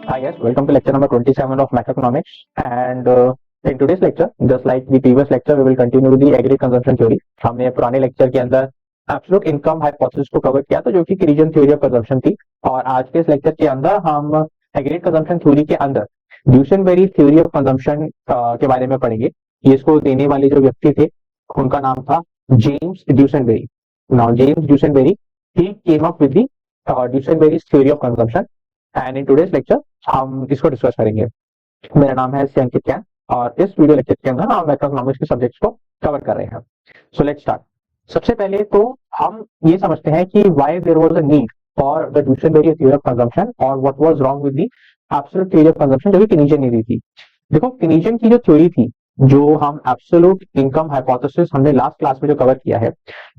Hi guys, welcome to lecture number 27 of macroeconomics. And in today's lecture, just like the previous lecture, we will continue with the aggregate consumption theory. हमने पुराने lecture के अंदर absolute income hypothesis को cover किया था, जो कि reason theory of consumption थी। और आज के इस लेक्चर के अंदर हम एग्रीगेट कंजम्पशन थ्योरी के अंदर ड्यूसेनबेरी थ्योरी ऑफ कंजम्पशन के बारे में पढ़ेंगे। इसको देने वाले जो व्यक्ति थे, उनका नाम था James Duesenberry. Now James Duesenberry he came up with the Duesenberry theory of consumption, and in today's lecture हम इसको डिस्कस करेंगे। मेरा नाम है अंकित कैन और इस वीडियो लेक्चर के अंदर हम मैक्रोइकोनॉमिक्स के सब्जेक्ट्स को कवर कर रहे हैं। So let's start. सबसे पहले तो हम ये समझते हैं कि why there was a need for the Duesenberry theory of consumption और what was wrong with the absolute theory of consumption, जो कि कीनीजन ने दी थी। देखो, कीनीजन की जो थ्योरी थी, जो हम एब्सोल्यूट इनकम हाइपोथेसिस हमने लास्ट क्लास में जो कवर किया है,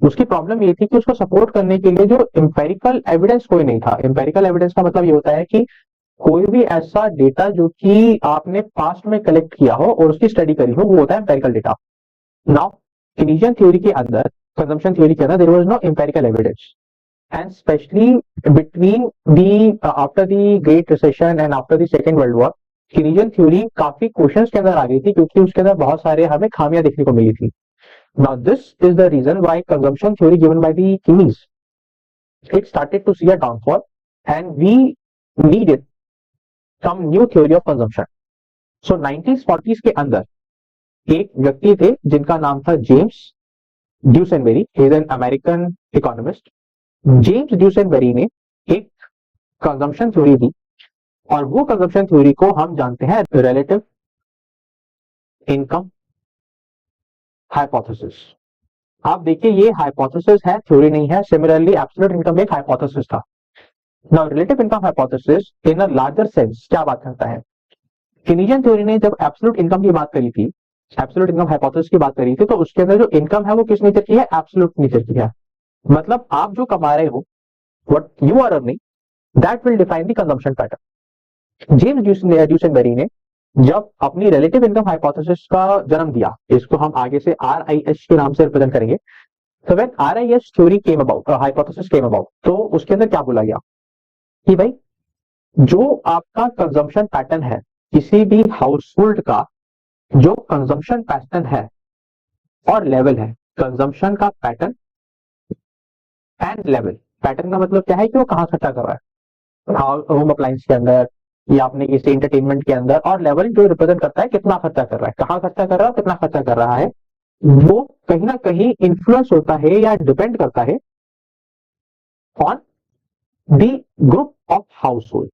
उसकी प्रॉब्लम ये थी कि उसको सपोर्ट करने के लिए जो एम्पेरिकल एविडेंस कोई नहीं था। एम्पेरिकल एविडेंस का मतलब ये होता है कि कोई भी ऐसा डेटा जो कि आपने पास्ट में कलेक्ट किया हो और उसकी स्टडी करी हो, वो होता है empirical data. Now Keynesian theory के अंदर, कंजम्पशन थ्योरी के अंदर, there was no empirical evidence, and specially between the after the great recession and after the second world war, Keynesian theory काफी क्वेश्चंस के अंदर आ गई थी, क्योंकि उसके अंदर बहुत सारे हमें खामियां देखने को मिली थी। Now this is the reason why consumption theory given by the Keynes, it started to see a downfall and we needed some new theory of consumption. So 1940s के अंदर एक व्यक्ति थे जिनका नाम था James Duesenberry. He is an American economist. James Duesenberry ने एक कंजम्पशन थ्योरी दी और वो कंजम्पशन थ्योरी को हम जानते हैं रिलेटिव इनकम हाइपोथेसिस। आप देखिए, ये हाइपोथेसिस है, थ्योरी नहीं है। सिमिलरली एब्सोल्यूट इनकम एक हाइपोथेसिस था। Now relative income hypothesis in a larger sense क्या बात करता है? कीनीजियन थ्योरी ने जब एब्सोल्यूट इनकम की बात करी थी, एब्सोल्यूट इनकम हाइपोथेसिस की बात करी थी, तो उसके अंदर जो इनकम है वो किस नेचर की है? एब्सोल्यूट नेचर की है। मतलब आप जो कमा रहे हो, what you are earning, that will define the consumption pattern. James Duesenberry ने जब अपनी रिलेटिव इनकम हाइपोथेसिस का जन्म दिया, इसको हम आगे से RIH के नाम से रिप्रेजेंट करेंगे, तो when RIH theory came about, hypothesis came about, तो उसके अंदर क्या बोला गया कि भाई, जो आपका कंजम्पशन पैटर्न है, किसी भी हाउस होल्ड का जो कंजम्पशन पैटर्न है और लेवल है, कंजम्पशन का पैटर्न एंड लेवल। पैटर्न का मतलब क्या है कि वो कहां खर्चा कर रहा है, होम अप्लायंस के अंदर या अपने किसी एंटरटेनमेंट के अंदर, और लेवल जो रिप्रेजेंट करता है कितना खर्चा कर रहा है, कहां खर्चा कर रहा है, कितना खर्चा कर रहा है। वो कहीं ना कहीं इन्फ्लुएंस होता है या डिपेंड करता है on the group of house hold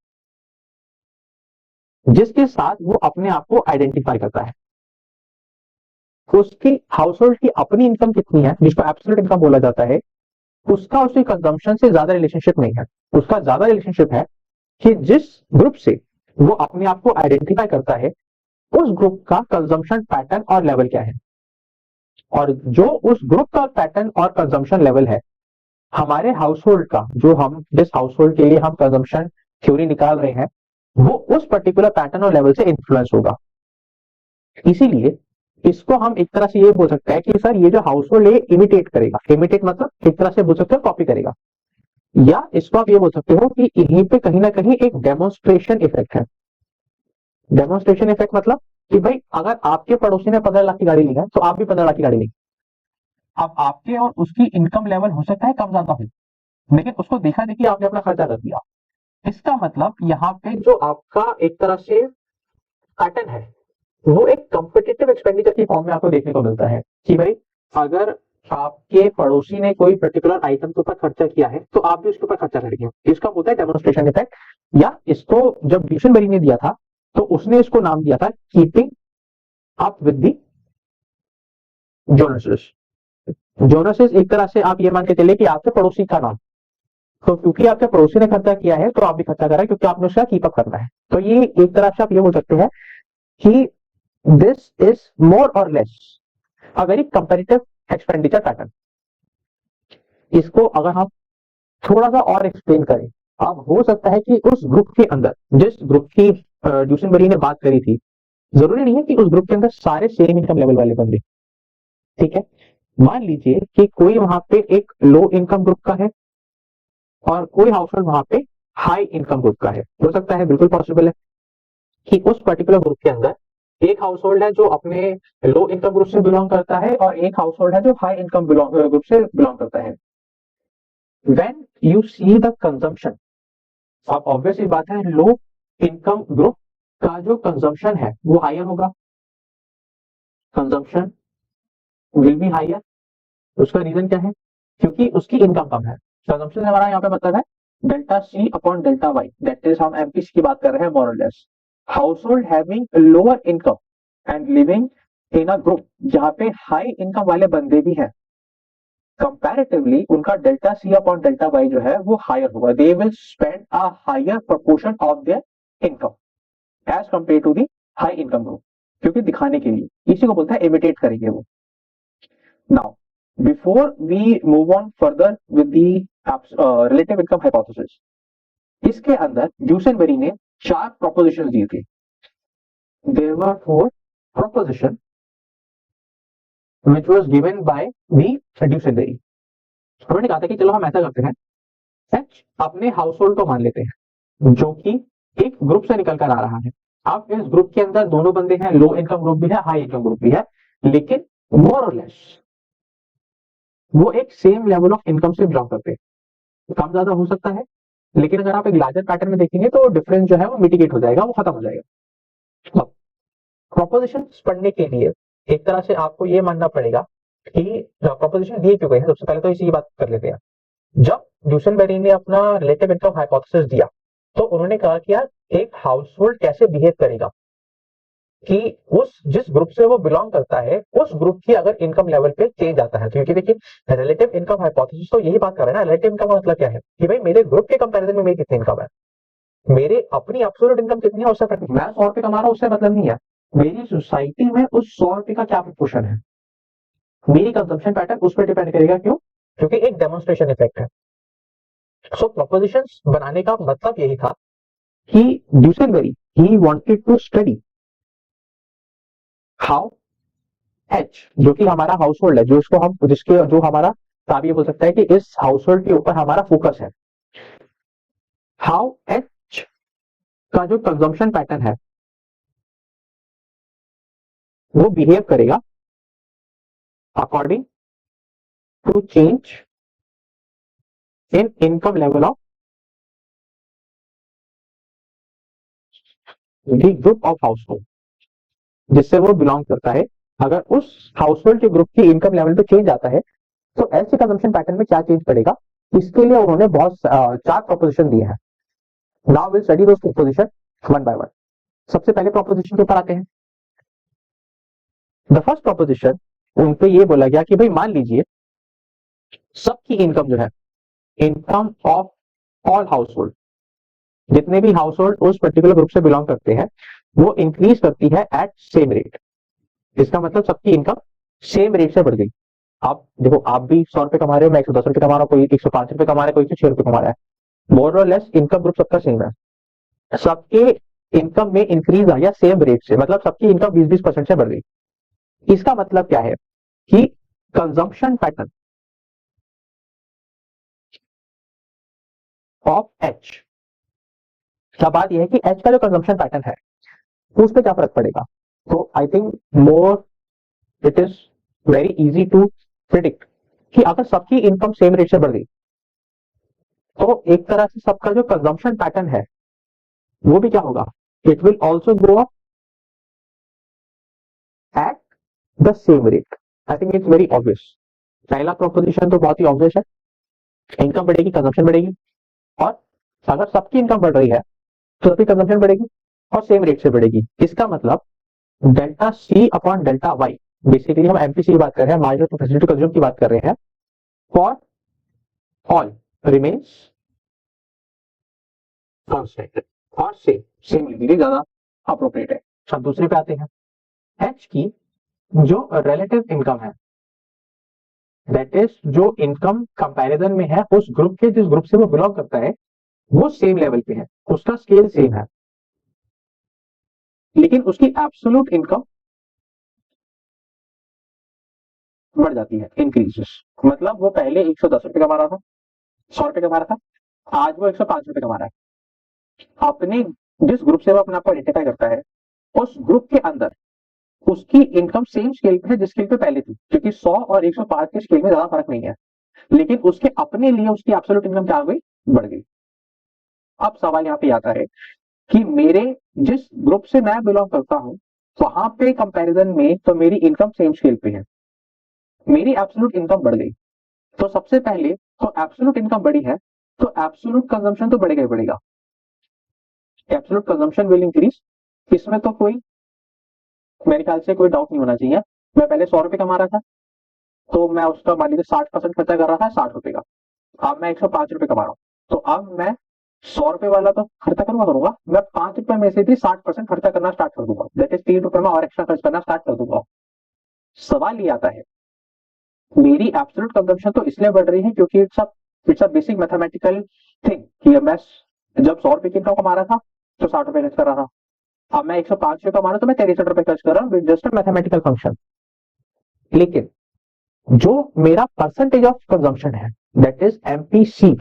जिसके साथ वो अपने आप को आइडेंटिफाई करता है। उसकी हाउस होल्ड की अपनी इनकम कितनी है, जिसको एब्सोल्यूट इनकम बोला जाता है, उसका उसकी कंजम्पशन से ज्यादा रिलेशनशिप नहीं है। उसका ज्यादा रिलेशनशिप है कि जिस ग्रुप से वो अपने आप को आइडेंटिफाई करता है, उस ग्रुप का कंजम्पशन पैटर्न और लेवल क्या है। और जो उस ग्रुप का पैटर्न और कंजम्पशन लेवल है, हमारे हाउस होल्ड का, जो हम जिस हाउस होल्ड के लिए हम कंजम्पशन थ्योरी निकाल रहे हैं, वो उस पर्टिकुलर पैटर्न और लेवल से इन्फ्लुएंस होगा। इसीलिए इसको हम एक तरह से ये बोल सकते हैं कि सर, ये जो हाउस होल्ड है इमिटेट करेगा। इमिटेट मतलब एक तरह से बोल सकते हो कॉपी करेगा, या इसको आप ये बोल सकते हो कि यहीं पे कहीं ना कहीं एक डेमोन्स्ट्रेशन इफेक्ट है। डेमोन्स्ट्रेशन इफेक्ट मतलब कि भाई, अगर आपके पड़ोसी ने 15 लाख की गाड़ी ली है, तो आप भी 15 लाख की गाड़ी ली। अब आपके और उसकी इनकम लेवल हो सकता है कम ज्यादा हो, लेकिन उसको देखा देखी आपने अपना खर्चा कर दिया। इसका मतलब यहाँ पे जो आपका एक तरह से पैटर्न है, वो एक कॉम्पिटिटिव एक्सपेंडिचर की फॉर्म में आपको देखने को मिलता है कि भाई, अगर आपके पड़ोसी ने कोई पर्टिकुलर आइटम के ऊपर खर्चा किया है, तो आप भी उसके ऊपर खर्चा करेंगे। इसका होता है डेमोन्स्ट्रेशन इफेक्ट। या इसको जब ड्यूसेनबेरी ने दिया था, तो उसने इसको नाम दिया था कीपिंग अप विद द जोनासेस। जोनासेस एक तरह से आप ये मान के चले कि आपके पड़ोसी का नाम। तो क्योंकि आपके पड़ोसी ने खर्चा किया है, तो आप भी खर्चा कर रहे हैं, क्योंकि आपने उसका कीप अप करना है। तो ये एक तरह से आप ये बोल सकते हैं कि दिस इज मोर और less a very comparative expenditure pattern. इसको अगर हम थोड़ा सा और एक्सप्लेन करें, अब हो सकता है कि उस ग्रुप के अंदर, जिस ग्रुप की ड्यूसेनबेरी ने बात करी थी, जरूरी नहीं है कि उस ग्रुप के अंदर सारे सेम इनकम लेवल वाले बंदे, ठीक है। मान लीजिए कि कोई वहां पे एक लो इनकम ग्रुप का है और कोई हाउस होल्ड वहां पे हाई इनकम ग्रुप का है। हो सकता है, बिल्कुल पॉसिबल है कि उस पर्टिकुलर ग्रुप के अंदर एक हाउस होल्ड है जो अपने लो इनकम ग्रुप से बिलोंग करता है और एक हाउस होल्ड है जो हाई इनकम ग्रुप से बिलोंग करता है। When you see the consumption, अब ऑब्वियसली बात है, लो इनकम ग्रुप का जो कंजम्पशन है वो हायर होगा, कंजम्पशन विल बी हायर। उसका रीजन क्या है? क्योंकि उसकी इनकम कम है। कंजम्पशन हमारा यहाँ पे मतलब है delta C upon delta y, that is हम एमपीसी की बात कर रहे हैं मोर और less. Household having lower income and living in a group जहां पे हाई इनकम वाले बंदे भी हैं, कंपैरेटिवली उनका delta C upon delta y जो है वो हायर होगा। They will spend a higher proportion of their income as compare to the high income group, क्योंकि दिखाने के लिए, इसी को बोलता है इमिटेट करेंगे वो। Now before we move on further with the relative income hypothesis, इसके अंदर ड्यूसेनबेरी ने 4 प्रोपोजिशन दिए थे। There were 4 proposition which was given by the Duesenberry. उन्होंने कहा था कि चलो हम ऐसा करते हैं, एच अपने हाउस होल्ड को मान लेते हैं जो कि एक ग्रुप से निकल कर आ रहा है। अब इस ग्रुप के अंदर दोनों बंदे हैं, लो इनकम ग्रुप भी है, हाई इनकम ग्रुप भी है, लेकिन मोर और लेस वो एक सेम लेवल ऑफ इनकम से बिलोंग करते हैं। कम ज्यादा हो सकता है, लेकिन अगर आप एक लार्जर पैटर्न में देखेंगे तो डिफरेंस जो है वो मिटिगेट हो जाएगा, वो खत्म हो जाएगा। अब प्रोपोजिशन पढ़ने के लिए एक तरह से आपको ये मानना पड़ेगा कि प्रोपोजिशन दिए क्यों गए हैं। सबसे पहले तो इसी की बात कर लेते हैं। जब ड्यूसेनबेरी ने अपना रिलेटिव इनकम हाइपोथेसिस दिया तो उन्होंने कहा कि यार एक हाउस होल्ड कैसे बिहेव करेगा कि उस जिस ग्रुप से वो बिलोंग करता है उस ग्रुप की अगर इनकम लेवल पे चेंज आता है। क्योंकि देखिए रिलेटिव इनकम हाइपोथेसिस तो यही बात कर रहा है ना। रिलेटिव इनकम का मतलब क्या है कि भाई मेरे ग्रुप के कंपैरिजन में मेरी कितनी इनकम है, मेरे अपनी एब्सोल्यूट इनकम कितनी है उससे मैं 100 रुपए कमा रहा हूं उससे मतलब नहीं है, मेरी सोसाइटी में उस 100 रुपए का क्या प्रोपोर्शन है, मेरी कंजम्पशन पैटर्न उस पर डिपेंड करेगा। क्यों? क्योंकि एक डेमोन्स्ट्रेशन इफेक्ट है। सो प्रोपोजिशंस बनाने का मतलब यही था कि Duesenberry he wanted to study how H, जो कि हमारा हाउस होल्ड है, जो इसको हम जिसके जो हमारा आप ये बोल सकता है कि इस हाउस होल्ड के ऊपर हमारा फोकस है, हाउ एच का जो कंजम्पशन पैटर्न है वो बिहेव करेगा according to change in income level of the group of household जिससे वो बिलोंग करता है। अगर उस हाउस होल्ड के ग्रुप की इनकम लेवल पे चेंज आता है तो एच के कंजम्पशन पैटर्न में क्या चेंज पड़ेगा, इसके लिए उन्होंने बहुत 4 प्रोपोजिशन दिए हैं। Now will study those proposition one by one. सबसे पहले प्रोपोजिशन के ऊपर आते हैं। द फर्स्ट प्रोपोजिशन उन पे ये बोला गया कि भाई मान लीजिए सबकी इनकम जो है, income of all house hold, जितने भी हाउस होल्ड उस पर्टिकुलर ग्रुप से बिलोंग करते हैं, वो इंक्रीज करती है एट सेम रेट। इसका मतलब सबकी इनकम सेम रेट से बढ़ गई। आप देखो, आप भी 100 रुपए कमा रहे हो, मैं 110 रुपए कमा रहा हूँ, कोई 105 रुपए कमा रहा है, कोई 106 रुपए कमा रहा है। मोर और लेस इनकम ग्रुप सबका सेम है, सबके इनकम में इंक्रीज आया सेम रेट से, मतलब सबकी इनकम 20-20% से बढ़ गई। इसका मतलब क्या है कि कंजम्पशन पैटर्न ऑफ एच, क्या बात यह है कि एच का जो कंजम्पशन पैटर्न है तो उस पर क्या फर्क पड़ेगा। तो I think more it is very easy to predict कि अगर सबकी इनकम सेम रेट से बढ़ गई तो एक तरह से सबका जो कंजम्पशन पैटर्न है वो भी क्या होगा, it will also go up at the same rate. I think it's very obvious. पहला प्रोपोजिशन तो बहुत ही ऑब्वियस है, इनकम बढ़ेगी कंजम्पशन बढ़ेगी, और अगर सबकी इनकम बढ़ रही है तो सबकी कंजम्पशन बढ़ेगी और सेम रेट से बढ़ेगी। इसका मतलब delta C upon delta y, basically हम एमपीसी की बात कर रहे हैं, मार्जिनल प्रोफेसिलिटी टू कंज्यूम की बात कर रहे हैं, फॉर ऑल रिमेन्स कांस्टेंट और सेम लिखिए ज्यादा अप्रोप्रिएट है। अब दूसरे पे आते हैं। एच की जो रिलेटिव इनकम है, दैट इज जो इनकम कंपैरिजन में है उस ग्रुप के, जिस ग्रुप से वो बिलोंग करता है वो सेम लेवल पे है, उसका स्केल सेम है, लेकिन उसकी एब्सोल्यूट इनकम बढ़ जाती है, इंक्रीजेस। मतलब वो पहले 110 रुपए कमा रहा था, 100 रुपए कमा रहा था, आज वो 105 रुपए कमा रहा है। अपने जिस ग्रुप से वो अपने आप को आइडेंटिफाई करता है उस ग्रुप के अंदर उसकी इनकम सेम स्केल पे है जिस स्केल पे पहले थी, क्योंकि 100 और 105 के स्केल में ज्यादा फर्क नहीं है, लेकिन उसके अपने लिए उसकी एब्सोल्यूट इनकम क्या हो गई, बढ़ गई। अब सवाल यहाँ पे आता है कि मेरे जिस ग्रुप से मैं बिलोंग करता हूं वहां पे कंपैरिजन में तो मेरी इनकम सेम स्केल पे है, मेरी एब्सोल्यूट इनकम बढ़ गई। तो सबसे पहले तो एब्सोल्यूट इनकम बढ़ी है तो एब्सोल्यूट कंजम्पशन तो बढ़ेगा ही बढ़ेगा, एब्सोल्यूट कंजम्पशन विल इंक्रीज। इसमें तो कोई मेरे ख्याल से कोई डाउट नहीं होना चाहिए। मैं पहले 100 रुपए कमा रहा था तो मैं उसका मान लीजिए 60% खर्चा कर रहा था 60 रुपए का, अब मैं 105 रुपए कमा रहा हूँ तो अब मैं 100 रुपए वाला तो खर्चा करूंगा, मैं 5 रुपए में से भी 60% खर्चा करना स्टार्ट कर दूंगा, दैट इज 3 रुपए में और एक्स्ट्रा खर्च करना स्टार्ट कर दूंगा। सवाल ये आता है मेरी एब्सोल्यूट कंजम्पशन तो इसलिए बढ़ रही है क्योंकि it's a basic mathematical thing कि मैं जब 100 रुपए की इनकम कमा रहा था तो 60 रुपए खर्च कर रहा था, अब मैं 105 रुपए कमा रहा हूं तो मैं 63 रुपए खर्च कर रहा हूँ, जस्ट अ मैथमेटिकल फंक्शन। लेकिन जो मेरा परसेंटेज ऑफ कंजम्पशन है that is MPC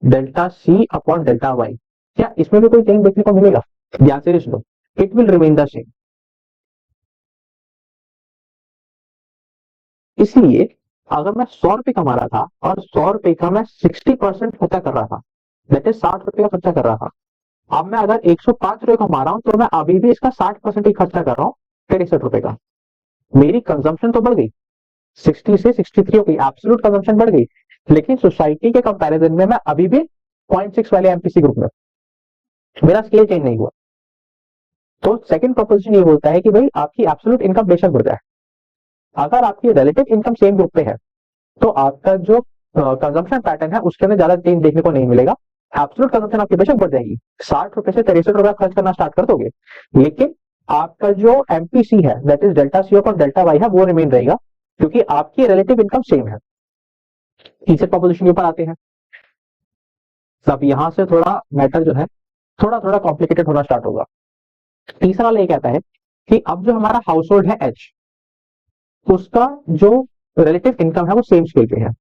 delta C upon delta y, क्या इसमें भी कोई चेंज देखने को मिलेगा? The answer is no, it will remain the same. इसलिए अगर मैं 100 रुपए कमा रहा था और 100 रुपए का मैं 60% खर्चा कर रहा था, दैट इज 60 रुपए का खर्चा कर रहा था, अब मैं अगर 105 रुपए कमा रहा हूं तो मैं अभी भी इसका 60% ही खर्चा कर रहा हूं 63 रुपए का। मेरी कंजम्पशन तो बढ़ गई, 60 से 63 हो गई, एब्सोल्यूट कंजम्पशन बढ़ गई, लेकिन सोसाइटी के कंपैरिजन में मैं अभी भी 0.6 वाले एमपीसी ग्रुप में, मेरा स्केल चेंज नहीं हुआ। तो सेकंड प्रोपोजिशन ये बोलता है कि भाई आपकी एब्सोल्यूट इनकम बेशक बढ़ जाए, अगर आपकी रिलेटिव इनकम सेम ग्रुप पे है तो आपका जो कंजम्पशन पैटर्न है उसके अंदर ज्यादा चेंज देखने को नहीं मिलेगा। एब्सोल्यूट कंजम्पशन आपकी बेशक बढ़ जाएगी, 60 रुपए से 63 रुपए खर्च करना स्टार्ट कर दोगे, लेकिन आपका जो एमपीसी है दैट इज डेल्टा सी और डेल्टा वाई है वो रिमेन रहेगा क्योंकि आपकी रिलेटिव इनकम सेम है। तीसरे प्रोपोजिशन के ऊपर आते हैं। अब यहां से थोड़ा मैटर जो है थोड़ा थोड़ा कॉम्प्लिकेटेड होना स्टार्ट होगा। तीसरा वाला ये कहता है कि अब जो हमारा हाउस होल्ड है एच, उसका जो रिलेटिव इनकम है वो सेम स्केल पे है,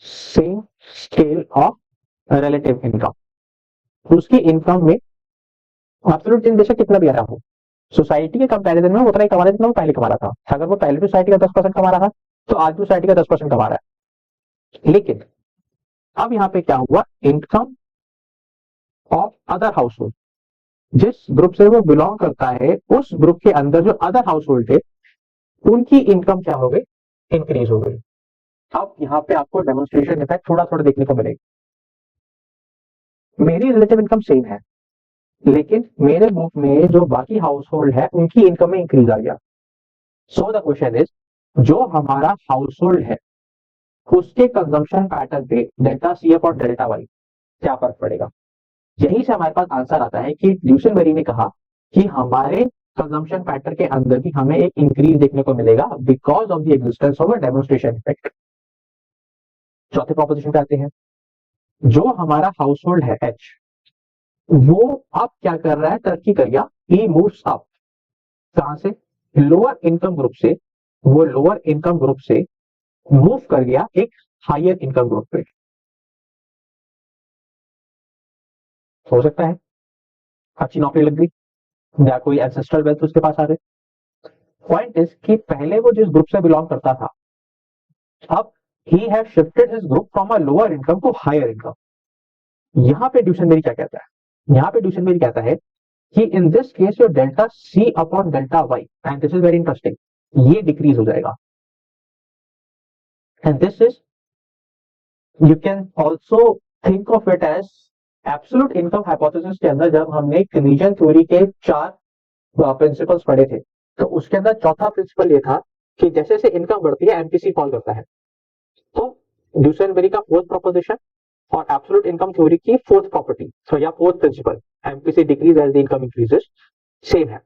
same scale of relative income. उसकी इनकम में एब्सोल्यूट चेंज बेशक कितना भी आ रहा हो, सोसाइटी के कंपैरिजन में उतना ही कमा रहा है जितना वो पहले कमा रहा था। अगर वो पहले सोसाइटी का 10% कमा रहा था तो आज भी सोसाइटी का 10% कमा रहा है। लेकिन अब यहाँ पे क्या हुआ, income of other house hold, जिस ग्रुप से वो बिलोंग करता है उस ग्रुप के अंदर जो अदर हाउस होल्ड थे उनकी इनकम क्या हो गई, इंक्रीज हो गई। अब यहाँ पे आपको डेमोन्स्ट्रेशन इफेक्ट थोड़ा थोड़ा देखने को मिलेगा। मेरी रिलेटिव इनकम सेम है लेकिन मेरे ग्रुप में जो बाकी हाउस होल्ड है उनकी इनकम में इंक्रीज आ गया। सो द क्वेश्चन इज जो हमारा हाउस होल्ड है उसके कंजम्पशन पैटर्न पे डेल्टा सी एफ और डेल्टा वाई क्या फर्क पड़ेगा। यहीं से हमारे पास आंसर आता है कि ड्यूसेनबेरी ने कहा कि हमारे कंजम्पशन पैटर्न के अंदर भी हमें एक इंक्रीज देखने को मिलेगा because of the existence of a demonstration effect. चौथे प्रोपोजिशन पे आते हैं। जो हमारा हाउस होल्ड है एच वो अब क्या कर रहा है, तरक्की कर गया, ही मूव्स अप। कहां से, लोअर इनकम ग्रुप से, वो लोअर इनकम ग्रुप से मूव कर गया एक हायर इनकम ग्रुप पे। हो सकता है अच्छी नौकरी लग गई या कोई एंसेस्ट्रल वेल्थ उसके पास आ गए। पॉइंट इज कि पहले वो जिस ग्रुप से बिलोंग करता था अब he have shifted his group from a lower income to higher income. यहां पे ड्यूसेनबेरी क्या कहता है, यहां पे ड्यूसेनबेरी कहता है कि in this case your delta C upon delta y, and this is very interesting, ये डिक्रीज हो जाएगा। And this is, you can also think of it as absolute income hypothesis के अंदर जब हमने कनीजन थ्योरी के 4 प्रिंसिपल्स पढ़े थे तो उसके अंदर चौथा प्रिंसिपल ये था कि जैसे जैसे इनकम बढ़ती है एमपीसी फॉल करता है। तो ड्यूसेनबेरी का फोर्थ प्रोपोजिशन और एब्सोल्यूट इनकम थ्योरी की फोर्थ प्रॉपर्टी, सो या fourth principle, MPC decrease as the income increases, same है।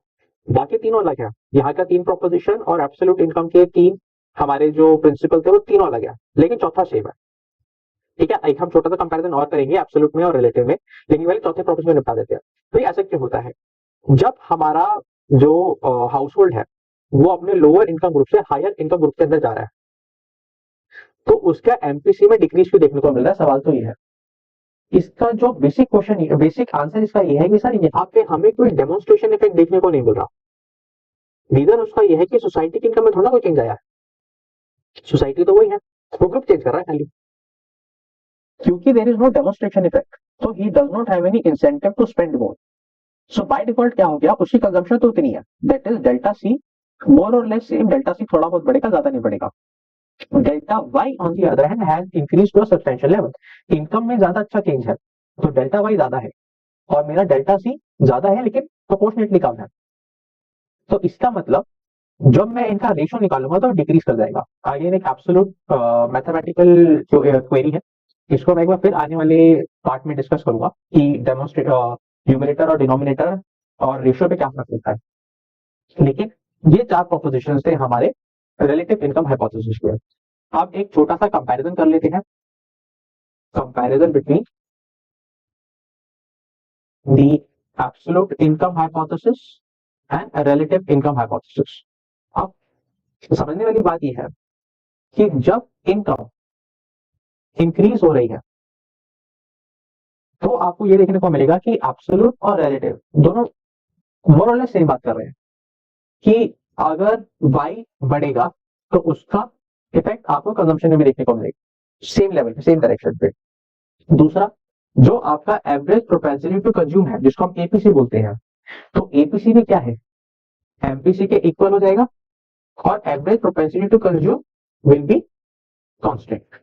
बाकी तीनों अलग है, यहाँ का 3 प्रोपोजिशन और एब्सोल्यूट इनकम के 3 हमारे जो प्रिंसिपल थे वो तीनों अलग है, लेकिन चौथा सेम है। ठीक है, एक हम छोटा सा कंपैरिजन और करेंगे एब्सोल्यूट में और रिलेटिव में, लेकिन पहले चौथे प्रोपोजिशन में निपटा देते हैं। तो ये ऐसा क्यों होता है, जब हमारा जो हाउस होल्ड है वो अपने लोअर इनकम ग्रुप से हायर इनकम ग्रुप के अंदर जा रहा है तो उसका एमपीसी में डिक्रीज क्यों देखने को मिल रहा है, सवाल तो ये है। इसका जो बेसिक क्वेश्चन, बेसिक आंसर इसका ये है कि सर यहाँ पे हमें कोई डेमोन्स्ट्रेशन इफेक्ट देखने को नहीं मिल रहा। रीजन उसका ये है कि सोसाइटी की इनकम में थोड़ा कोई चेंज आया है, सोसाइटी तो वही है, वो ग्रुप चेंज कर रहा है खाली, क्योंकि there is no demonstration effect, so he does not have any incentive to spend more. So by default क्या हो गया, उसकी कंजम्पशन तो उतनी है, दैट इज डेल्टा सी मोर और लेस सेम, डेल्टा सी थोड़ा बहुत बढ़ेगा, ज्यादा नहीं बढ़ेगा। Delta y on the other hand has increase to a substantial level, income में ज्यादा अच्छा चेंज है, तो डेल्टा वाई ज्यादा है और मेरा डेल्टा सी ज्यादा है लेकिन प्रोपोर्शनेटली कम है। तो इसका मतलब जब मैं इनका रेशियो निकालूंगा तो डिक्रीज कर जाएगा। अगेन एक एब्सोल्यूट मैथमेटिकल जो क्वेरी है, इसको मैं एक बार फिर आने वाले पार्ट में डिस्कस करूंगा कि डेमोन्स्ट्रेट न्यूमरेटर और डिनोमिनेटर और रेशियो पे क्या फर्क होता है। लेकिन ये चार प्रोपोजिशंस थे हमारे रिलेटिव इनकम हाइपोथेसिस के। अब एक छोटा सा कंपैरिजन कर लेते हैं, comparison between the absolute income hypothesis and relative income hypothesis. अब समझने वाली बात यह है कि जब इनकम इंक्रीज हो रही है तो आपको ये देखने को मिलेगा कि एब्सोल्यूट और रिलेटिव दोनों मोर और लेस सेम बात कर रहे हैं कि अगर y बढ़ेगा तो उसका इफेक्ट आपको कंजम्पशन में भी देखने को मिलेगा, सेम लेवल पे, सेम डायरेक्शन पे। दूसरा, जो आपका एवरेज प्रोपेंसिटी टू कंज्यूम है, जिसको हम एपीसी बोलते हैं, तो एपीसी भी क्या है, एमपीसी के इक्वल हो जाएगा और average propensity to consume will be constant.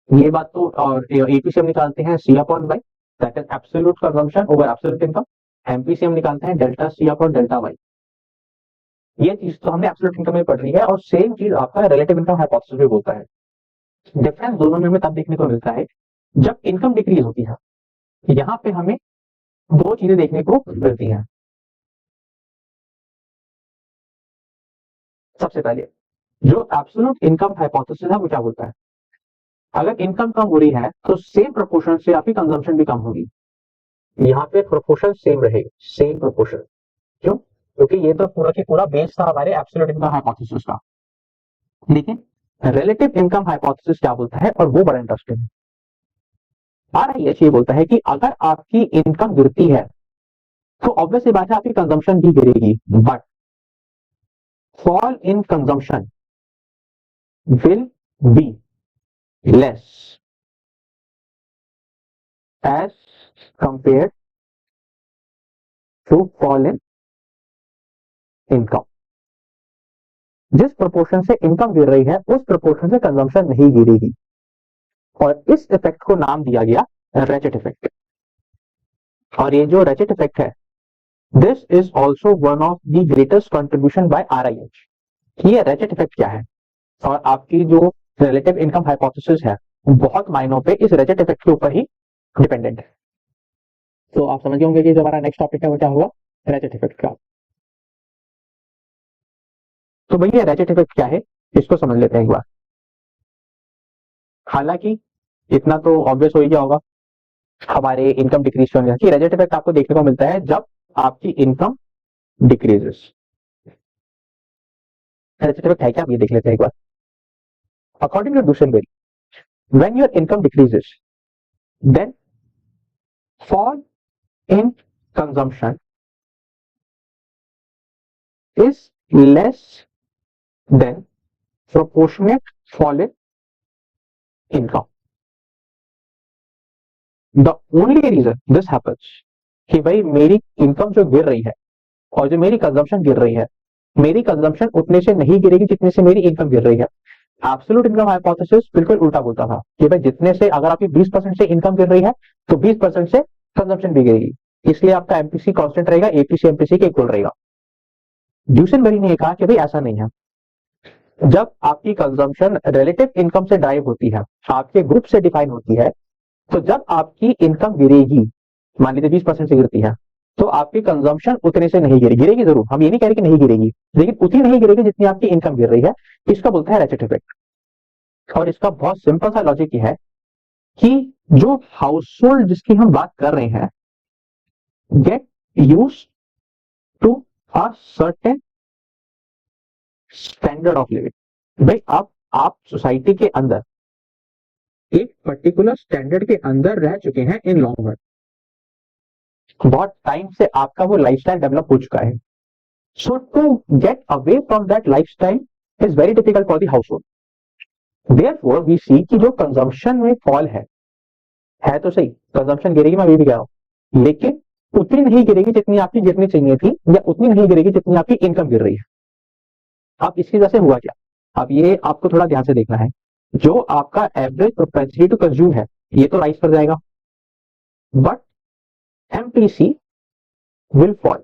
ये बात तो, और एपीसी हम निकालते हैं C upon Y, that is absolute consumption over absolute income. MPC हम निकालते हैं delta C upon delta Y. ये चीज तो हमने एब्सोल्यूट इनकम में पढ़ ली है और सेम चीज आपका रिलेटिव इनकम हाइपोथेसिस भी बोलता है। डिफरेंस दोनों में तब देखने को मिलता है जब इनकम डिक्रीज होती है। यहाँ पे हमें दो चीजें देखने को मिलती हैं। सबसे पहले जो एब्सोल्यूट इनकम हाइपोथेसिस है वो क्या बोलता है, अगर इनकम कम हो रही है तो सेम प्रोपोर्शन से आपकी कंजम्पशन भी कम होगी। यहाँ पे प्रोपोर्शन सेम रहेगी, सेम प्रोपोर्शन। क्यों? क्योंकि ये तो पूरा की पूरा बेस था हमारे एब्सोल्यूट इनकम हाइपोथेसिस का। लेकिन रिलेटिव इनकम हाइपोथेसिस क्या बोलता है, और वो बड़ा इंटरेस्टिंग है। RIH ये बोलता है कि अगर आपकी इनकम गिरती है तो ऑब्वियसली बात है आपकी कंजम्पशन भी गिरेगी, but fall in consumption will be less as compare to fall in income. जिस प्रोपोर्शन से इनकम गिर रही है उस प्रोपोर्शन से कंजम्पशन नहीं गिरेगी, और इस इफेक्ट को नाम दिया गया रेचेट इफेक्ट। और ये जो रेचेट इफेक्ट है, this is also one of the greatest contribution by RIH। ये रेचेट इफेक्ट क्या है, और आपकी जो रिलेटिव इनकम हाइपोथेसिस है बहुत मायनों पे इस रेचेट इफेक्ट के ऊपर ही डिपेंडेंट है। तो आप समझ गए होंगे कि जो हमारा नेक्स्ट टॉपिक है वो क्या होगा, रेचेट इफेक्ट का। तो भैया रेचेट इफेक्ट क्या है इसको समझ लेते हैं एक बार। हालांकि इतना तो ऑब्वियस हो ही गया होगा हमारे इनकम डिक्रीज होने की, रेचेट इफेक्ट आपको देखने को मिलता है जब आपकी इनकम डिक्रीजेस। रेचेट इफेक्ट है क्या, आप ये देख लेते हैं एक बार। According to Dusenberry, when your income decreases, then fall in consumption is less than proportionate fall in income. The only reason this happens कि भाई मेरी इनकम जो गिर रही है और जो मेरी कंजम्पशन गिर रही है, मेरी कंजम्पशन उतने से नहीं गिरेगी जितने से मेरी इनकम गिर रही है। एब्सोल्यूट इनकम हाइपोथेसिस बिल्कुल उल्टा बोलता था कि भाई जितने से, अगर आपकी 20% से इनकम गिर रही है तो 20% से कंजम्पशन भी गिरेगी, इसलिए आपका एमपीसी कांस्टेंट रहेगा, एपीसी एमपीसी के इक्वल रहेगा। ड्यूसेनबरी ने कहा कि भाई ऐसा नहीं है, जब आपकी कंजम्पशन रिलेटिव इनकम से ड्राइव होती है, आपके ग्रुप से डिफाइन होती है, तो जब आपकी इनकम गिरेगी, मान लीजिए 20% से गिरती है, तो आपकी कंजम्पशन उतने से नहीं गिरेगी, गिरेगी जरूर, हम ये नहीं कह रहे कि नहीं गिरेगी, लेकिन उतनी नहीं गिरेगी जितनी आपकी इनकम गिर रही है। इसका बोलता है रेचेट इफेक्ट। और इसका बहुत सिंपल सा लॉजिक ये है कि जो हाउसहोल्ड जिसकी हम बात कर रहे हैं get use to a certain standard of living. भाई आप सोसाइटी के अंदर एक पर्टिकुलर स्टैंडर्ड के अंदर रह चुके हैं इन लॉन्ग रन, बहुत टाइम से आपका वो लाइफस्टाइल डेवलप हो चुका है. So to get away from that lifestyle is very difficult for the household. Therefore we see कि जो कंजम्पशन में फॉल है तो सही, कंजम्पशन गिरेगी, मैं अभी भी कह रहा हूं, लेकिन उतनी नहीं गिरेगी जितनी आपकी गिरनी चाहिए थी, या उतनी नहीं गिरेगी जितनी आपकी इनकम गिर रही है. अब इसकी वजह से हुआ क्या, अब ये आपको थोड़ा ध्यान से देखना है. जो आपका एवरेज प्रोपेंसिटी टू कंज्यूम है ये तो राइज कर जाएगा, बट एमपीसी विल फॉल.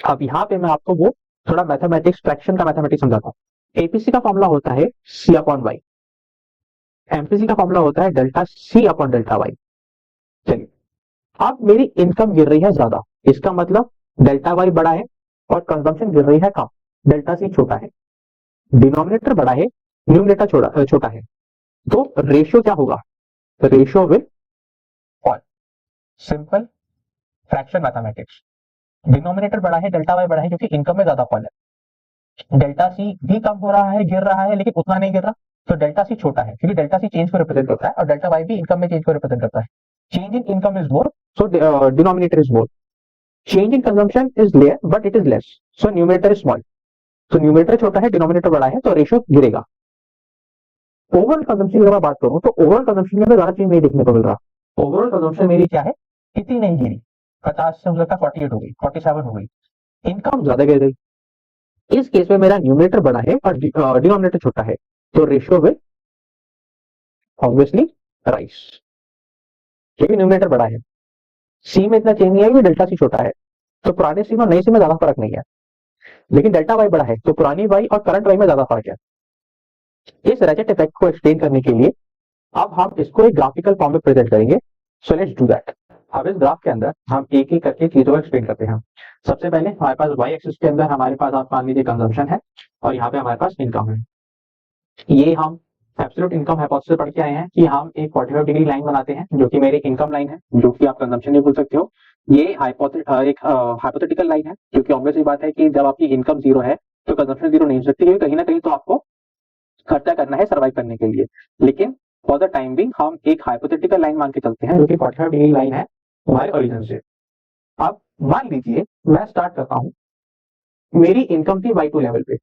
अब यहां पे मैं आपको वो थोड़ा मैथमेटिक्स, फ्रैक्शन का मैथमेटिक्स समझाता हूं. एपीसी का फॉर्मूला होता है सी अपॉन वाई, एमपीसी का फॉर्मूला होता है delta C upon delta y. चलिए, अब मेरी इनकम गिर रही है ज्यादा, इसका मतलब डेल्टा वाई बड़ा है और कंजम्पशन गिर रही है कम, डेल्टा सी छोटा है. डिनोमिनेटर बड़ा है, न्यूमरेटर छोटा है, तो रेशियो क्या होगा, ratio will fall. Simple fraction mathematics. Denominator बड़ा है, डेल्टा वाई बड़ा है, क्योंकि इनकम में ज्यादा फॉल है. डेल्टा सी भी कम हो रहा है, गिर रहा है, लेकिन उतना नहीं गिर रहा, तो डेल्टा सी छोटा है, क्योंकि डेल्टा सी चेंज को रिप्रेजेंट करता है और डेल्टा वाई भी इनकम में चेंज को रिप्रेजेंट करता है. Change in income is more, so denominator is more. Change in consumption is layer but it is less, so numerator is small. तो न्यूमरेटर छोटा है, डिनोमिनेटर बड़ा है, तो रेशियो गिरेगा. ओवरऑल कंजम्पशन की अगर मैं बात करूं तो ओवरऑल कंजम्पशन में ज्यादा चेंज नहीं देखने को मिल रहा. ओवरऑल कंजम्पशन मेरी क्या है, कितनी नहीं गिरी, 50 से मुझे लगता है 48 हो गई, 47 हो गई. इनकम ज्यादा गिर गई. इस केस में मेरा न्यूमरेटर बड़ा है और डिनोमिनेटर छोटा है, तो रेशियो विल ऑब्वियसली राइज, क्योंकि न्यूमरेटर बड़ा है. सी में इतना चेंज नहीं है, डेल्टा सी छोटा है, तो पुराने सी में नई सी में ज्यादा फर्क नहीं है. लेकिन डेल्टा वाई बड़ा है, तो पुरानी वाई और करंट वाई में ज्यादा फर्क है. इस रैचेट इफेक्ट को एक्सप्लेन करने के लिए अब हम इसको एक ग्राफिकल फॉर्म में प्रेजेंट करेंगे. So let's do that. अब इस ग्राफ के अंदर हम एक एक करके चीजों को एक्सप्लेन करते हैं. सबसे पहले हमारे पास वाई एक्सिस के अंदर हमारे पास आप मान लीजिए कंजम्पशन है, और यहाँ पे हमारे पास इनकम है. ये हम एब्सोल्यूट इनकम हाइपोथेसिस पढ़ के आए हैं कि हम एक 45 डिग्री लाइन बनाते हैं, जो कि मेरी इनकम लाइन है, जो कि आप कंजम्पशन नहीं बोल सकते हो. ये एक हाइपोथेटिकल लाइन है, क्योंकि ऑब्वियस बात है कि जब आपकी इनकम जीरो है तो कंजम्पशन जीरो नहीं हो सकती, क्योंकि कहीं ना कहीं तो आपको खर्चा करना है सर्वाइव करने के लिए. लेकिन फॉर द टाइम बिंग हम एक हाइपोथेटिकल लाइन मान के चलते हैं, जो कि 45 डिग्री लाइन है हमारे ओरिजिन से. अब मान लीजिए मैं स्टार्ट करता हूं, मेरी इनकम थी Y2 लेवल पे.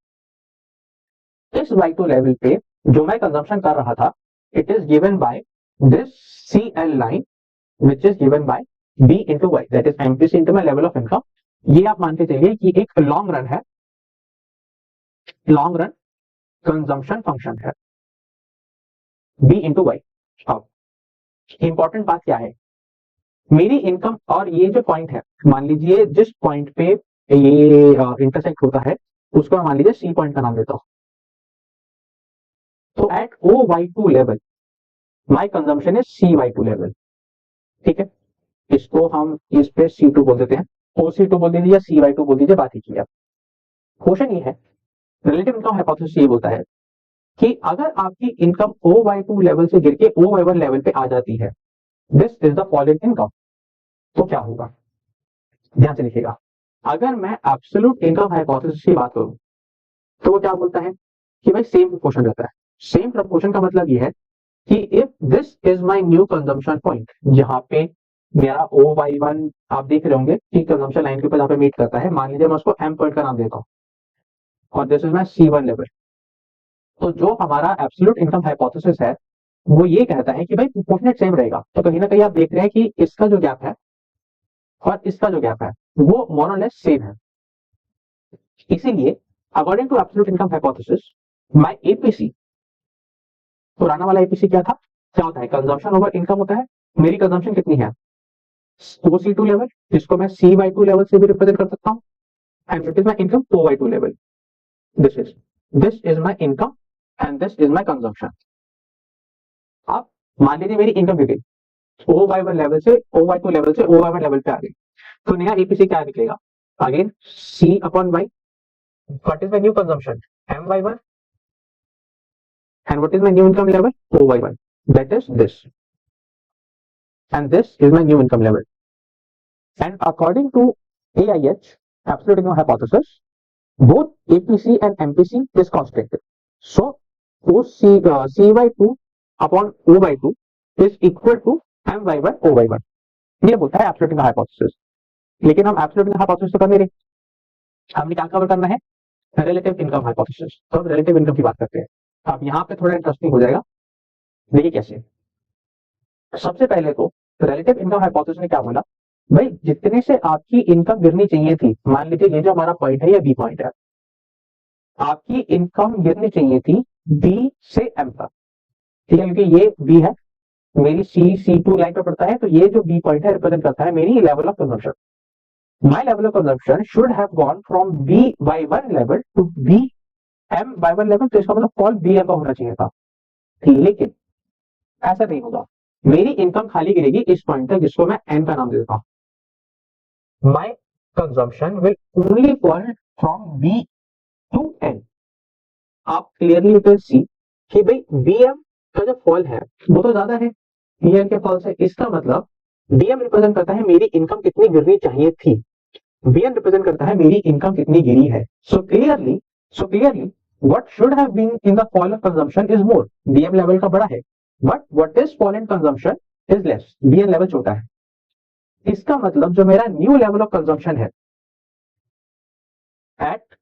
इस Y2 लेवल पे जो मैं कंजम्पशन कर रहा था, it is given by this CL line which is given by B into y, that is MPC into my level of income. ये आप मान के चलिए कि एक लॉन्ग रन है, लॉन्ग रन कंजम्पशन फंक्शन है B इंटू वाई. अब इंपॉर्टेंट बात क्या है, मेरी इनकम और ये जो पॉइंट है, मान लीजिए जिस पॉइंट पे ये इंटरसेक्ट होता है उसको मान लीजिए C पॉइंट का नाम देता हूं. तो at OY2 level my consumption is CY2 level. ठीक है, इसको हम इस पे C2 बोल देते हैं, OC2 बोल दीजिए या CY2 बोल दीजिए, बात ही की. अब क्वेश्चन ये है, रिलेटिव इनकम हाइपोथेसिस ये बोलता है कि अगर आपकी इनकम OY2 लेवल से गिर के OY1 लेवल पे आ जाती है, this is the fall in income, तो क्या होगा, ध्यान से लिखिएगा. अगर मैं एब्सोल्यूट इनकम हाइपोथेसिस की बात करूं तो वो क्या बोलता है कि भाई सेम प्रोपोर्शन रहता है. सेम प्रोपोर्शन का मतलब ये है कि if this is my new consumption point, जहां पे मेरा OY1 आप देख रहे होंगे कि कंजम्पशन लाइन के ऊपर जहां पे मीट करता है, मान लीजिए मैं उसको M पॉइंट का नाम देता हूं, और this is my C1 level. तो जो हमारा एब्सोल्यूट इनकम हाइपोथेसिस है वो ये कहता है कि भाई प्रोपोर्शनेट सेम रहेगा. तो कहीं ना कहीं आप देख रहे हैं कि इसका जो गैप है और इसका जो गैप है वो मोर और लेस सेम है. इसीलिए according to absolute income hypothesis my APC, पुराना वाला एपीसी क्या था, क्या होता है, कंजम्पशन ओवर इनकम होता है. मेरी कंजम्पशन कितनी है, OC2 लेवल, जिसको मैं CY2 लेवल से भी रिप्रेजेंट कर सकता हूं, and it is my income OY2 level. This is my income and this is my consumption. अब मान लीजिए मेरी इनकम गिर गई, OY1 लेवल से OY2 लेवल से OY1 लेवल पे आ गई, तो नया एपीसी क्या निकलेगा, again C upon y. What is my new consumption, MY1, and what is my new income level, OY1, that is this, and this is my new income level. And according to AIH, absolute income hypothesis, both APC and MPC is constant. So CY2 upon O by two is equal to M y by O by one, ये बोलता है absolute income hypothesis. लेकिन हम absolute income hypothesis तो कर नहीं रहे, हमने क्या कवर करना है, रिलेटिव इनकम हाइपोथेसिस। तो अब रिलेटिव इनकम की बात करते हैं। अब यहाँ पे थोड़ा इंटरेस्टिंग हो जाएगा, देखिए कैसे। सबसे पहले तो रिलेटिव इनकम हाइपोथेसिस ने क्या बोला, भाई जितने से आपकी इनकम गिरनी चाहिए थी, मान लीजिए ये जो हमारा पॉइंट है, ये बी पॉइंट है, आपकी इनकम गिरनी चाहिए थी बी से एम तक, ठीक है, क्योंकि ये बी है, मेरी C2 लाइन पे पड़ता है, तो ये जो बी पॉइंट है रिप्रेजेंट करता है मेरी level of consumption. My level of consumption should have gone from B by one level to B M by one level, तो इसका मतलब कॉल बी एम का होना चाहिए था, ठीक। लेकिन ऐसा नहीं होगा, मेरी इनकम खाली गिरेगी इस पॉइंट तक, जिसको मैं एन का नाम दे देता हूं। My consumption will only fall from B to N. आप क्लियरली यू कैन सी कि भाई बीएम का जो फॉल है वो तो ज्यादा है बीएम के फॉल से, इसका मतलब बीएम रिप्रेजेंट करता है मेरी इनकम कितनी गिरनी चाहिए थी, बीएम रिप्रेजेंट करता है मेरी इनकम कितनी गिरी है। So clearly what should have been in the fall of consumption is more, BM level का बड़ा है, but what is fall in consumption is less, BM level छोटा है। इसका मतलब जो मेरा न्यू लेवल ऑफ कंजम्पशन है at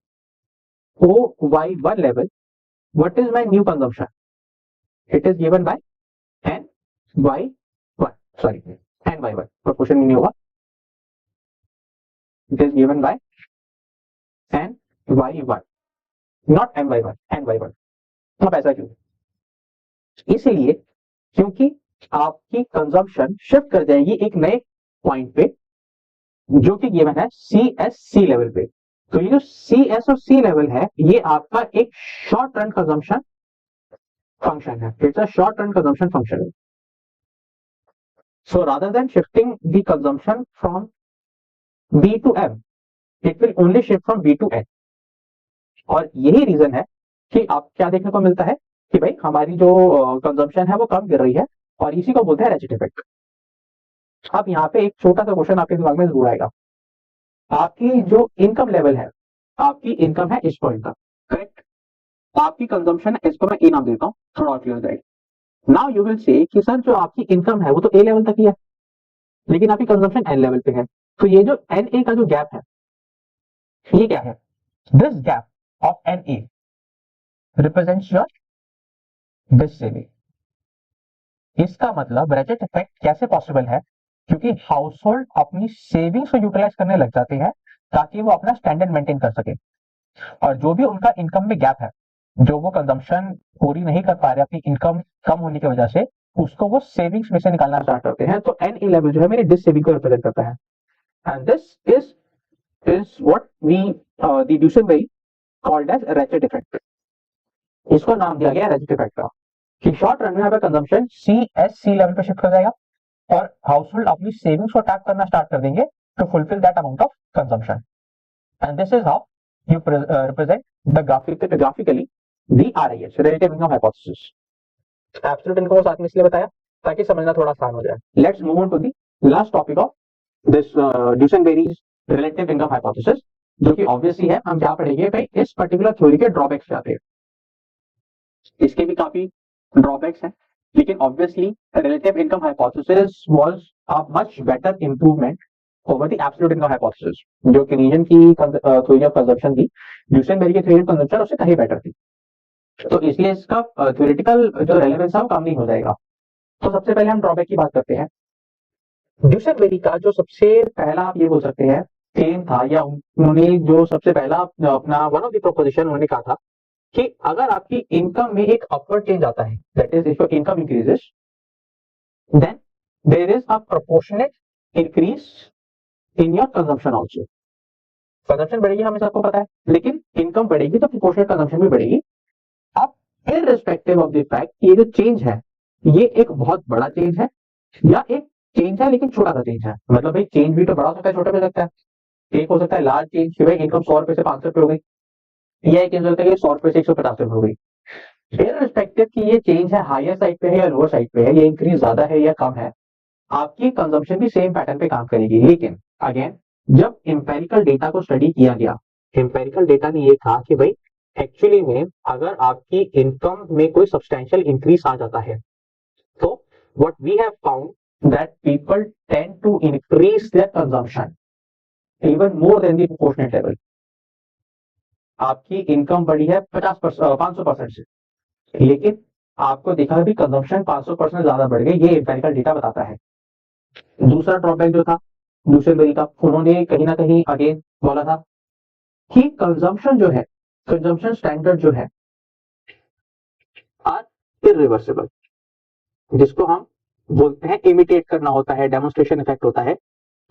O y one level, what is my new consumption? It is given by n by 1. Sorry, n by 1. Proportion नहीं होगा. It is given by n by 1. Not m by 1. n by 1. अब ऐसा क्यों? इसलिए क्योंकि आपकी consumption shift कर जाएगी एक नए पॉइंट पे जो कि गिवन है सी लेवल पे। तो ये जो CS और C लेवल है, ये आपका एक शॉर्ट रन कंजम्पशन function है, it's a short run consumption function. So rather than shifting the consumption from B to M, it will only shift from B to N. और यही reason है कि आप क्या देखने को मिलता है कि भाई हमारी जो कंजम्पशन है वो कम गिर रही है, और इसी को बोलते हैं रेचेट इफेक्ट। अब यहाँ पे एक छोटा सा क्वेश्चन आपके दिमाग में जरूर आएगा, आपकी जो इनकम लेवल है, आपकी इनकम है इस पॉइंट तक, करेक्ट, आपकी कंजम्पशन है, इसको मैं ए नाम देता हूँ, थोड़ा और क्लियर जाएगा। नाउ यू विल से कि सर जो आपकी इनकम है वो तो ए लेवल तक ही है, लेकिन आपकी कंजम्पशन एन लेवल पे है, तो ये जो एन ए का जो गैप है, ये क्या है, this gap of N A represents your this saving. इसका मतलब रेचेट इफेक्ट कैसे पॉसिबल है, क्योंकि हाउसहोल्ड अपनी सेविंग्स को यूटिलाइज करने लग जाते हैं ताकि वो अपना स्टैंडर्ड मेंटेन कर सके, और जो भी उनका इनकम में गैप है, जो वो कंजम्पशन पूरी नहीं कर पा रहे अपनी इनकम कम होने की वजह से, उसको वो सेविंग्स में से निकालना स्टार्ट करते हैं। तो एन ए लेवल जो है मेरे डिस सेविंग को रिप्रेजेंट करता है, and this is what we the Duesenberry called as ratchet effect. इसको नाम दिया गया रेचेट इफेक्ट का, कि शॉर्ट रन में कंजम्पशन सी लेवल पे शिफ्ट कर जाएगा और हाउसहोल्ड अपनी सेविंग्स को टैप करना स्टार्ट कर देंगे to fulfil that amount of consumption, and this is how you represent the graphically the RIH, relative income hypothesis. Absolute income को साथ में इसलिए बताया ताकि समझना थोड़ा आसान हो जाए। Let's move on to the last topic of this Duesenberry's relative income hypothesis, जो कि obviously है, हम क्या पढ़ेंगे भाई, इस particular theory के drawbacks क्या थे। इसके भी काफी drawbacks हैं, लेकिन obviously relative income hypothesis was a much better improvement over the absolute income hypothesis, जो कीनीजन की थ्योरी ऑफ कंजम्पशन थी, ड्यूसेनबेरी की थ्योरी ऑफ कंजम्पशन उससे कहीं बेटर थी, तो इसलिए इसका थ्योरेटिकल जो रेलेवेंस है वो कम नहीं हो जाएगा। तो सबसे पहले हम ड्रॉबैक की बात करते हैं। ड्यूसेनबेरी का जो सबसे पहला आप ये बोल सकते हैं क्लेम था, या उन्होंने जो सबसे पहला अपना वन ऑफ द प्रोपोजिशन उन्होंने कहा था कि अगर आपकी इनकम में एक अपवर्ड चेंज आता है, that is if your income increases, then there is a proportionate increase in your consumption also. Consumption बढ़ेगी हमें सबको पता है, लेकिन इनकम बढ़ेगी तो प्रोपोर्शनल कंजम्पशन भी बढ़ेगी। अब इररिस्पेक्टिव ऑफ द फैक्ट ये जो चेंज है ये एक बहुत बड़ा चेंज है या एक चेंज है लेकिन छोटा सा चेंज है, मतलब भाई चेंज भी तो बड़ा हो सकता है, छोटा भी हो सकता है। एक हो सकता है लार्ज चेंज कि भाई इनकम 100 रुपए से 500 रुपए हो गई, या एक हो सकता है 100 रुपए से 150 रुपए हो गई। इररिस्पेक्टिव कि ये चेंज है हायर साइड पे है या लोअर साइड पे है, ये इंक्रीज ज्यादा है या कम है, आपकी कंजम्पशन भी सेम पैटर्न पे काम करेगी। लेकिन अगेन जब एम्पेरिकल डेटा को स्टडी किया गया, एम्पेरिकल डेटा ने ये कहा कि भाई एक्चुअली में अगर आपकी इनकम में कोई सब्सटेंशियल इंक्रीज आ जाता है what we have found that people tend to increase their consumption even more than the proportionate level. आपकी इनकम बढ़ी है 500% से, लेकिन आपको देखा भी कंजम्पशन 500% ज्यादा बढ़ गई, ये एम्पिरिकल डेटा बताता है। दूसरा ड्रॉबैक जो था ड्यूसेनबेरी का, उन्होंने कहीं ना कहीं अगेन बोला था कि कंजम्पशन जो है, कंजम्पशन स्टैंडर्ड जो है आर इरिवर्सिबल, जिसको हम बोलते हैं इमिटेट करना होता है, डेमोन्स्ट्रेशन इफेक्ट होता है।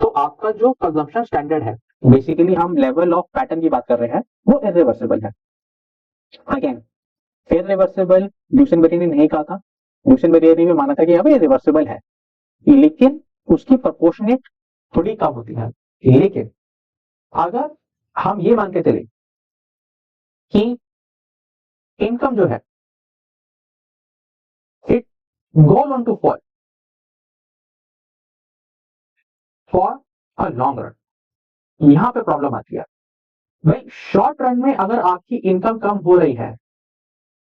तो आपका जो कंजम्पशन स्टैंडर्ड है, बेसिकली हम लेवल ऑफ पैटर्न की बात कर रहे हैं, वो इरिवर्सिबल है। अगेन इरिवर्सिबल ड्यूसेनबेरी ने नहीं कहा था, ड्यूसेनबेरी ने भी माना था कि अब ये रिवर्सिबल है, लेकिन उसकी प्रोपोर्शनेट थोड़ी कम होती है। लेकिन अगर हम ये मान के चले कि इनकम जो है it goes on to fall for a long run, यहां पे प्रॉब्लम आती है। भाई शॉर्ट रन में अगर आपकी इनकम कम हो रही है,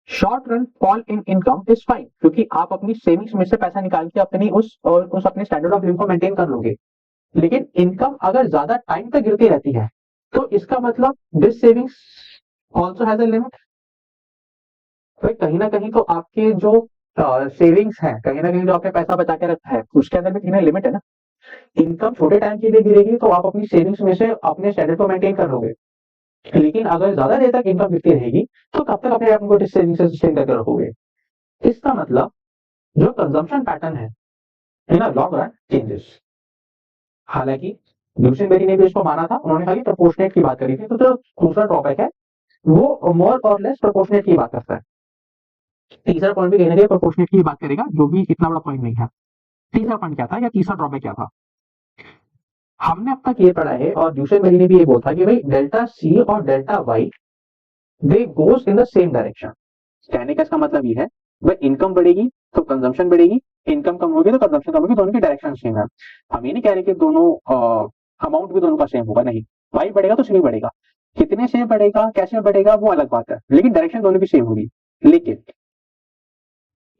short run fall in income is fine, क्योंकि आप अपनी सेविंग्स में से पैसा निकाल के अपनी उस अपने स्टैंडर्ड ऑफ लिविंग को मेंटेन कर लोगे। लेकिन इनकम अगर ज्यादा टाइम तक गिरती रहती है, तो इसका मतलब this savings also has a limit. भाई कहीं ना कहीं तो आपके जो सेविंग्स है, कहीं ना कहीं जो आपने पैसा बचा के रखा है, उसके अंदर भी कहीं ना लिमिट है ना। इनकम छोटे टाइम के लिए गिरेगी तो आप अपनी सेविंग्स में से अपने स्टैंडर्ड को मेंटेन कर लोगे, लेकिन अगर ज्यादा देर तक इनकम गिरती रहेगी तो कब तक अपने आप को सेविंग से सस्टेन करके रखोगे। इसका मतलब जो कंजम्पशन पैटर्न है इन अ लॉन्ग रन चेंजेस। हालांकि ड्यूसेनबेरी ने भी इसको माना था, उन्होंने खाली प्रोपोर्शनेट की बात करी थी। तो जो दूसरा टॉपिक है वो मोर और लेस प्रोपोर्शनेट की बात करता है। तीसरा पॉइंट भी कहीं ना कहीं प्रोपोर्शनेट की बात करेगा, जो भी इतना बड़ा पॉइंट नहीं है। तीसरा पॉइंट क्या था या तीसरा ड्रॉबैक क्या था, हमने अब तक ये पढ़ा है और ड्यूसेनबेरी ने भी ये बोला कि भाई डेल्टा सी और delta why they goes in the same direction. कहने का इसका मतलब ये है भाई इनकम बढ़ेगी तो कंजम्पशन बढ़ेगी, इनकम कम होगी तो कंजम्पशन कम होगी, दोनों की डायरेक्शन सेम है। हम ये नहीं कह रहे कि दोनों अमाउंट भी दोनों का सेम होगा, नहीं, वाई बढ़ेगा तो सी बढ़ेगा, कितने से बढ़ेगा कैसे बढ़ेगा वो अलग बात है, लेकिन डायरेक्शन दोनों की सेम होगी। लेकिन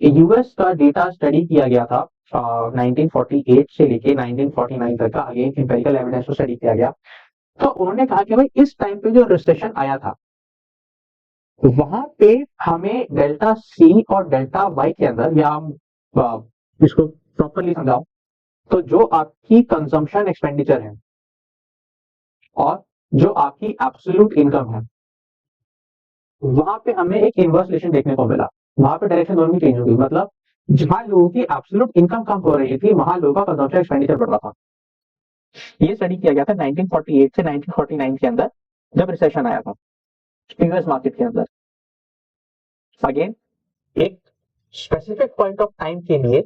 यूएस का डेटा स्टडी किया गया था 1948 से लेके 1949 तक का, अगेन एम्पिरिकल एविडेंस को स्टडी किया गया। तो उन्होंने कहा कि भाई इस टाइम पे जो रिसेशन आया था वहां पे हमें डेल्टा सी और डेल्टा वाई के अंदर, या इसको प्रॉपरली समझाओ तो जो आपकी कंजम्पशन एक्सपेंडिचर है और जो आपकी एब्सोल्यूट इनकम है, वहां पे हमें एक इनवर्स रिलेशन देखने को मिला। वहां पे डायरेक्शन दोनों की चेंज हो गई, मतलब जहां लोगों की एब्सोल्यूट इनकम कम हो रही थी वहां लोगों का कंजम्पशन एक्सपेंडिचर बढ़ रहा था। ये स्टडी किया गया था 1948 से 1949 के अंदर, जब रिसेशन आया था यूएस मार्केट के अंदर। अगेन एक स्पेसिफिक पॉइंट ऑफ टाइम के लिए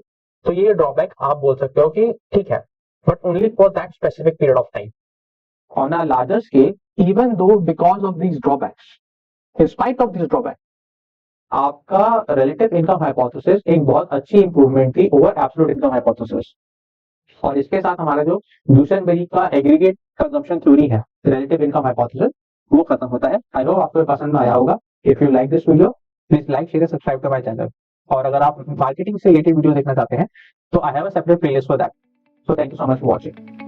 तो ये ड्रॉबैक आप बोल सकते हो कि ठीक है, but only for that specific period of time. On a larger scale, even though because of these drawbacks, in spite of this drawback, आपका रिलेटिव इनकम हाइपोथेसिस एक बहुत अच्छी इंप्रूवमेंट थी ओवर एब्सोल्यूट इनकम हाइपोथेसिस। और इसके साथ हमारा जो ड्यूसेनबेरी का एग्रीगेट कंजम्पशन थ्योरी है, रिलेटिव इनकम हाइपोथेसिस, वो खत्म होता है। आई होप आपको पसंद में आया होगा। If you like this video please like share subscribe to my channel. और अगर आप मार्केटिंग से रिलेटेड वीडियो देखना चाहते हैं तो I have a separate playlist for that. So thank you so much for watching.